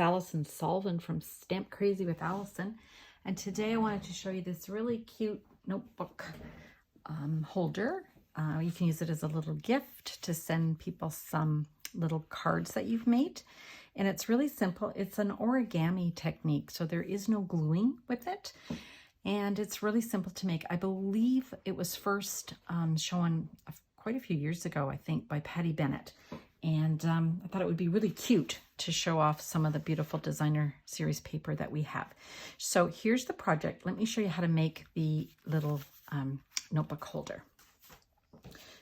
Allison Sullivan from Stamp Crazy with Allison, and today I wanted to show you this really cute notebook holder. You can use it as a little gift to send people some little cards that you've made, and it's really simple. It's an origami technique, so there is no gluing with it, and it's really simple to make. I believe it was first shown quite a few years ago, I think, by Patty Bennett. And I thought it would be really cute to show off some of the beautiful designer series paper that we have. So here's the project. Let me show you how to make the little notebook holder.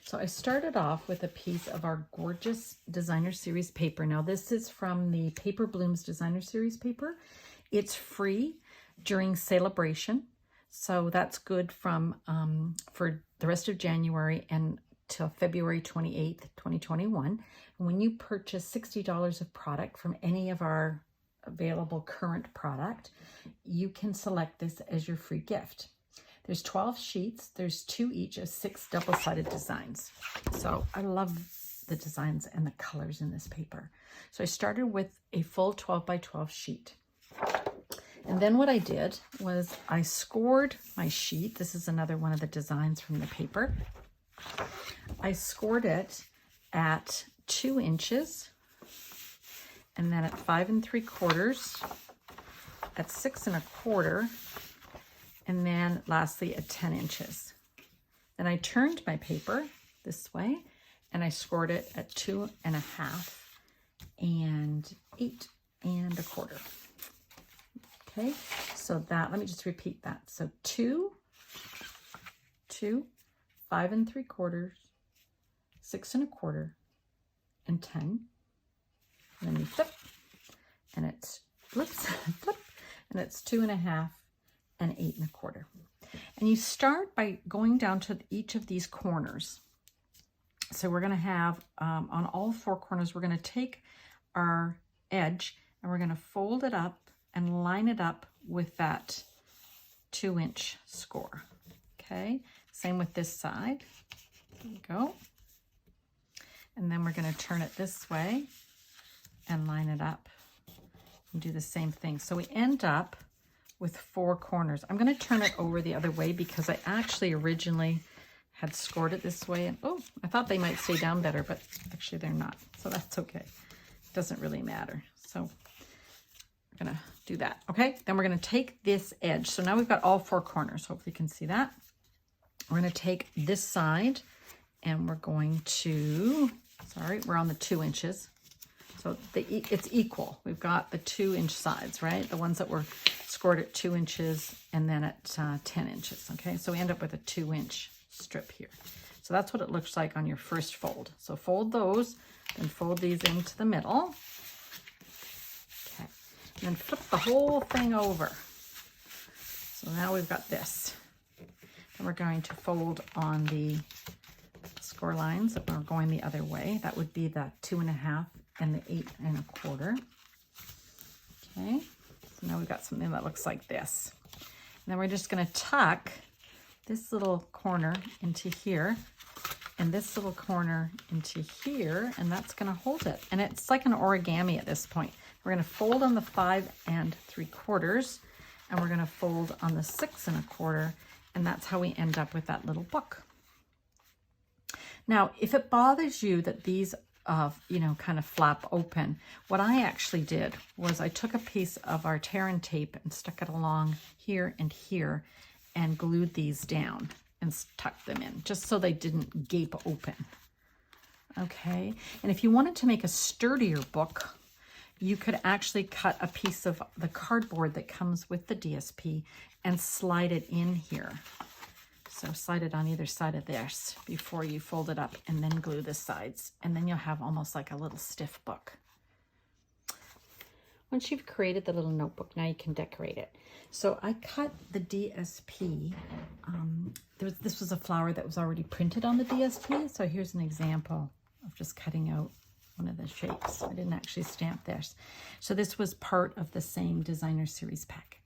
So I started off with a piece of our gorgeous designer series paper. Now this is from the Paper Blooms designer series paper. It's free during celebration. So that's good from for the rest of January and till February 28th, 2021. And when you purchase $60 of product from any of our available current product, you can select this as your free gift. There's 12 sheets. There's 2 each of 6 double-sided designs. So I love the designs and the colors in this paper. So I started with a full 12 by 12 sheet. And then what I did was I scored my sheet. This is another one of the designs from the paper. I scored it at 2 inches, and then at 5 3/4, at 6 1/4, and then lastly at 10 inches. Then I turned my paper this way, and I scored it at 2 1/2 and 8 1/4. Okay, so that, let me just repeat that. So 2, 5 3/4, 6 1/4, and 10. And then you flip, and it's flips, flip, and it's 2 1/2 and 8 1/4. And you start by going down to each of these corners. So we're going to have on all 4 corners, we're going to take our edge and we're going to fold it up and line it up with that 2-inch score. Okay, same with this side. There we go. And then we're going to turn it this way and line it up and do the same thing. So we end up with 4 corners. I'm going to turn it over the other way because I actually originally had scored it this way. And oh, I thought they might stay down better, but actually they're not. So that's okay. It doesn't really matter. So we're going to do that. Okay, then we're going to take this edge. So now we've got all 4 corners. Hopefully you can see that. We're going to take this side and we're going to, sorry, we're on the 2 inches. So it's equal. We've got the 2-inch sides, right? The ones that were scored at 2 inches and then at 10 inches. Okay, so we end up with a 2-inch strip here. So that's what it looks like on your first fold. So fold those, then fold these into the middle. Okay, and then flip the whole thing over. So now we've got this. And we're going to fold on the score lines that are going the other way. That would be the 2 1/2 and the 8 1/4. Okay, so now we've got something that looks like this. And then we're just going to tuck this little corner into here and this little corner into here, and that's going to hold it. And it's like an origami at this point. We're going to fold on the 5 3/4, and we're going to fold on the 6 1/4, and that's how we end up with that little book. Now, if it bothers you that these, kind of flap open, what I actually did was I took a piece of our tear and tape and stuck it along here and here and glued these down and tucked them in just so they didn't gape open. Okay, and if you wanted to make a sturdier book, you could actually cut a piece of the cardboard that comes with the DSP and slide it in here. So slide it on either side of this before you fold it up and then glue the sides. And then you'll have almost like a little stiff book. Once you've created the little notebook, now you can decorate it. So I cut the DSP. This was a flower that was already printed on the DSP. So here's an example of just cutting out one of the shapes. I didn't actually stamp this. So this was part of the same designer series pack.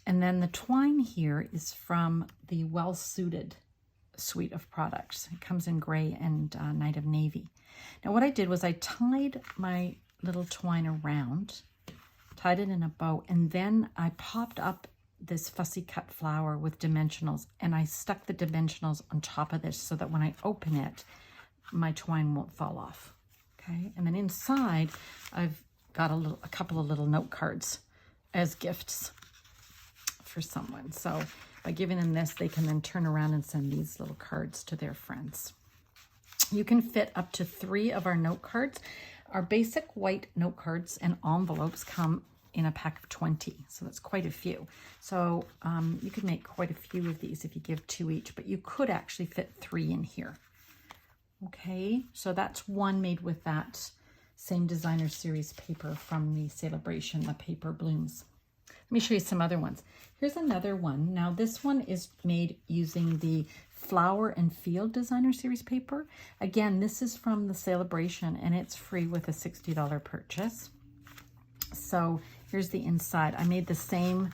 And then the twine here is from the Well Suited suite of products. It comes in gray and Night of Navy. Now what I did was I tied my little twine around tied it in a bow, and then I popped up this fussy cut flower with dimensionals, and I stuck the dimensionals on top of this so that when I open it, my twine won't fall off. Okay, and then inside I've got a couple of little note cards as gifts for someone. So by giving them this, they can then turn around and send these little cards to their friends. You can fit up to 3 of our note cards. Our basic white note cards and envelopes come in a pack of 20, so that's quite a few. So you could make quite a few of these if you give 2 each, but you could actually fit 3 in here. Okay, so that's one made with that same designer series paper from the celebration, the paper blooms. Let me show you some other ones. Here's another one. Now this one is made using the Flower and Field designer series paper. Again, this is from the celebration and it's free with a $60 purchase. So here's the inside. I made the same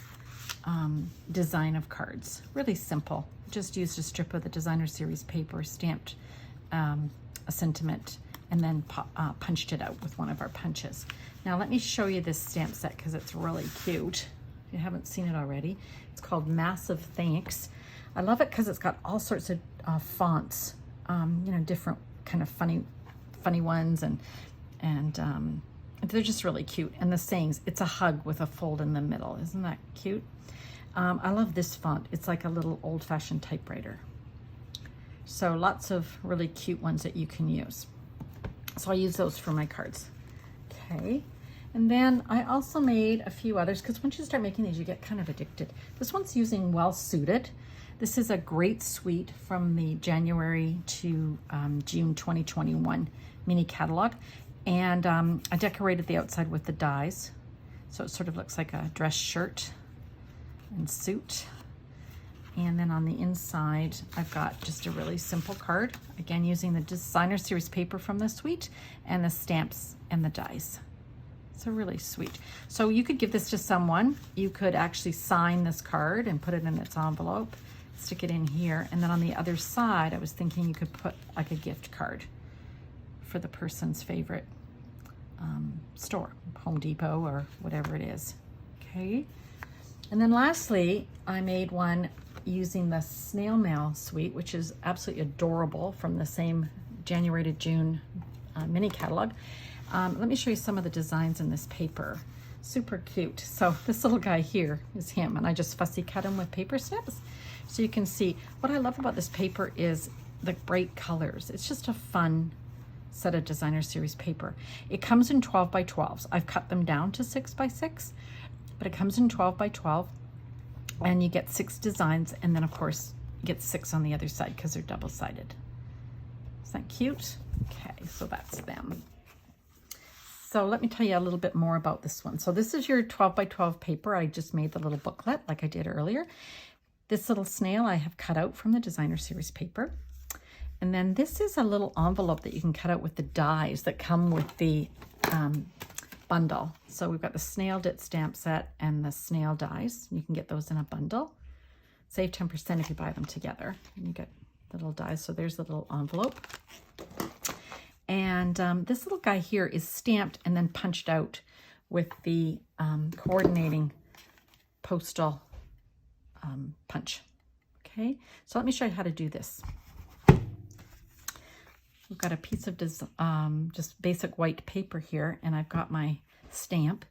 design of cards. Really simple. Just used a strip of the designer series paper, stamped a sentiment, and then punched it out with one of our punches. Now let me show you this stamp set because it's really cute. If you haven't seen it already, it's called Massive Thanks. I love it because it's got all sorts of fonts, you know, different kind of funny ones, and they're just really cute. And the sayings, it's a hug with a fold in the middle. Isn't that cute? I love this font. It's like a little old-fashioned typewriter. So lots of really cute ones that you can use. So I use those for my cards. Okay. And then I also made a few others because once you start making these, you get kind of addicted. This one's using Well Suited. This is a great suite from the January to June 2021 mini catalog. And I decorated the outside with the dies. So it sort of looks like a dress shirt and suit. And then on the inside, I've got just a really simple card. Again, using the designer series paper from the suite and the stamps and the dies. So really sweet. So you could give this to someone. You could actually sign this card and put it in its envelope, stick it in here. And then on the other side, I was thinking you could put like a gift card for the person's favorite store, Home Depot or whatever it is. Okay. And then lastly, I made one using the Snail Mail suite, which is absolutely adorable, from the same January to June mini catalog. Let me show you some of the designs in this paper. Super cute. So this little guy here is him, and I just fussy cut him with paper snips. So you can see what I love about this paper is the bright colors. It's just a fun set of designer series paper. It comes in 12 by 12s. I've cut them down to 6 by 6, but it comes in 12 by 12, and you get 6 designs, and then of course you get 6 on the other side because they're double-sided. Isn't that cute? Okay, so that's them. So let me tell you a little bit more about this one. So this is your 12 by 12 paper. I just made the little booklet like I did earlier. This little snail I have cut out from the designer series paper. And then this is a little envelope that you can cut out with the dies that come with the bundle. So we've got the snail dit stamp set and the snail dies. You can get those in a bundle. Save 10% if you buy them together. And you get the little dies. So there's the little envelope. And this little guy here is stamped and then punched out with the coordinating postal punch. Okay, so let me show you how to do this. We've got a piece of just basic white paper here, and I've got my stamp.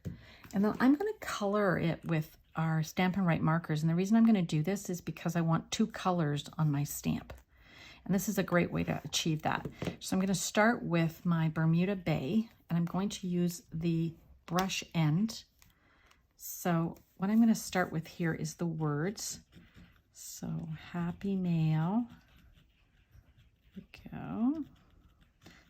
And then I'm going to color it with our Stampin' Write markers. And the reason I'm going to do this is because I want 2 colors on my stamp. And this is a great way to achieve that. So I'm going to start with my Bermuda Bay, and I'm going to use the brush end. So what I'm going to start with here is the words. So Happy Mail. There we go.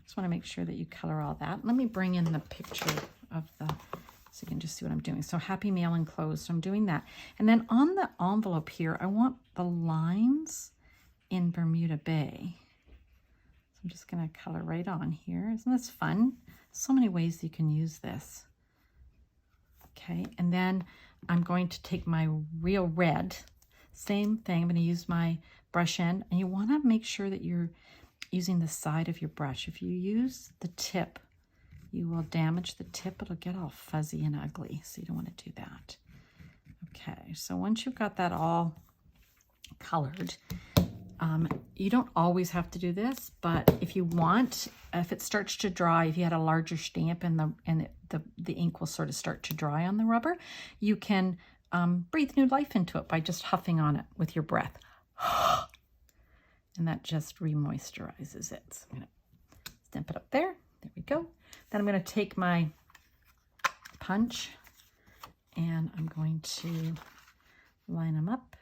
Just want to make sure that you color all that. Let me bring in the picture of the, so you can just see what I'm doing. So Happy Mail enclosed. So I'm doing that. And then on the envelope here, I want the lines in Bermuda Bay. So I'm just going to color right on here. Isn't this fun? So many ways you can use this. Okay, and then I'm going to take my real red, same thing. I'm going to use my brush end, and you want to make sure that you're using the side of your brush. If you use the tip, you will damage the tip. It'll get all fuzzy and ugly, so you don't want to do that. Okay, so once you've got that all colored, you don't always have to do this, but if you want, if it starts to dry, if you had a larger stamp and the ink will sort of start to dry on the rubber, you can breathe new life into it by just huffing on it with your breath. And that just re-moisturizes it. So I'm going to stamp it up there. There we go. Then I'm going to take my punch and I'm going to line them up.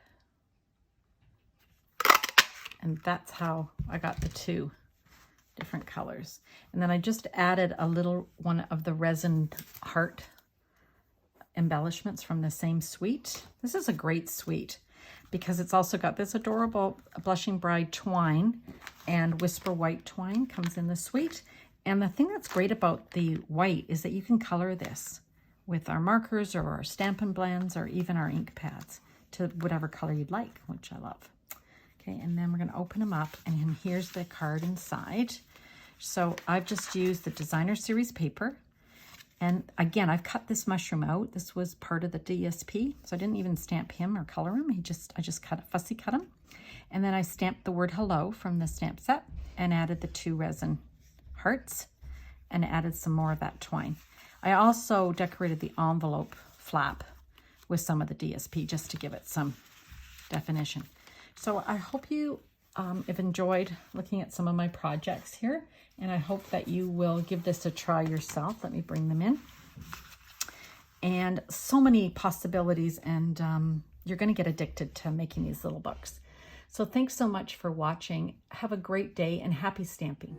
And that's how I got the two different colors. And then I just added a little one of the resin heart embellishments from the same suite. This is a great suite because it's also got this adorable Blushing Bride twine, and Whisper White twine comes in the suite. And the thing that's great about the white is that you can color this with our markers or our Stampin' Blends or even our ink pads to whatever color you'd like, which I love. Okay, and then we're going to open them up, and here's the card inside. So I've just used the Designer Series paper. And again, I've cut this mushroom out. This was part of the DSP, so I didn't even stamp him or color him. I just fussy cut him. And then I stamped the word hello from the stamp set and added the two resin hearts and added some more of that twine. I also decorated the envelope flap with some of the DSP just to give it some definition. So I hope you have enjoyed looking at some of my projects here, and I hope that you will give this a try yourself. Let me bring them in. And so many possibilities, and you're going to get addicted to making these little books. So thanks so much for watching. Have a great day and happy stamping.